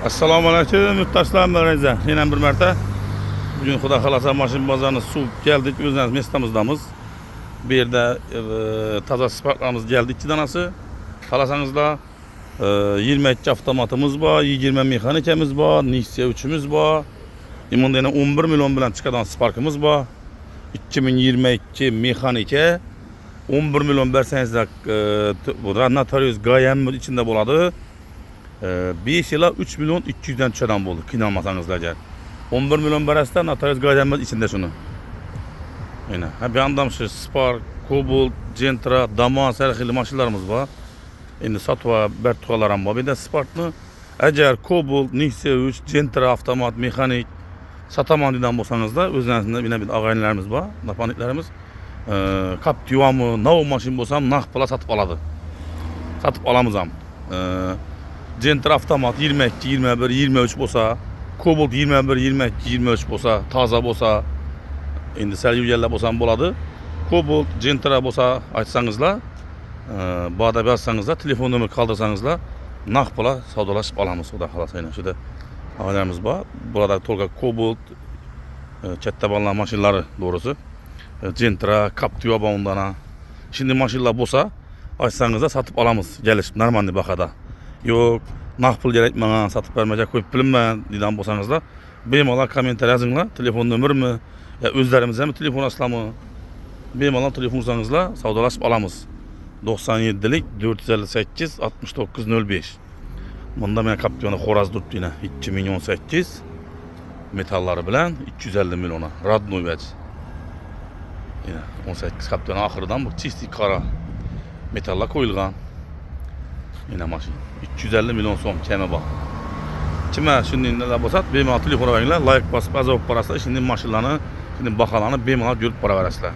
Assalomu alaykum yurtdoshlar, barcha. Yana bir marta bugün Xudo xolasa mashina bozorini suv keldik, o'zimiz mestamızdamiz. Bu yerda toza sparklarimiz geldi 2 danası. Xalasangizlar 22 avtomatımız var, 20 mexanikamiz var, Nexia 3'ümüz var. Imunda yana 11 milyon bilan chiqadigan sparkimiz var. 2022 mexanika 11 milyon bersangizlar bu notarius gayem içinde bo'ladi. 5 yıla 3 milyon 200'den tushadigan bo'ldi, qiynalmasangizlar agar. 11 milyon berasizlar, notarius gayem içinde şunu. Yine. Bir yandan şu Spark, Cobalt, Gentra, Damas her xil mashinalarimiz var. Endi Satva, Bertuqalar ham bor. Bir de Spark'ni agar Cobalt, Nexia 3, Gentra avtomat, mexanik sataman degan bo'lsangizlar, o'zlaringizda yine bir og'aynilarimiz bor, napaniklarimiz. Captiva'mı, Navo mashina bo'lsam, naqd pula satib oladi. Satib olamiz ham. Gentra avtomat 22, 21, 23 bo'lsa, Cobalt 21, 22, 23 bo'lsa, toza bo'lsa, endi sal yurganlar bo'lsa ham bo'ladi. Cobalt, Gentra bo'lsa aytsangizlar, ba'da yozsangizlar, telefon nomer qoldirsangizlar, naqd pula savdolashib olamiz. Xudo xolasa yana shunda havalarimiz bor. Burada tolga Cobalt, katta ballar mashinalari doğrusu. Gentra, Captiva bondana. Şimdi mashinalar bo'lsa, aytsangizlar satib olamiz, kelishib normal bahada. Yok, naqd pul gerek bana, satıp vermeyecek koyup bilinmeyen degan bo'lsangizlar, bemalol kommentariy yozinglar, telefon nomerimi, ya o'zlarimizga mi telefon aslamı, bemalol telefon ursangizlar, savdolashib olamiz. 97'lik 458 69 05. Bunda men Captiva'ni Xo'raz turibdi yine 2018 metallari bilan 250 milyona, Radnoy vech. Yine 18 Captiva'nın ahırdan bu çisti qora metallar qo'yilgan. Yine maşin 250 milyon so'm kemi bor. Kime şimdi neler bosat bemalol telefon veringlar, like basıp azab paraslar, şimdi maşinlarni, şimdi bahalarni bemalol görüp para verasizlar.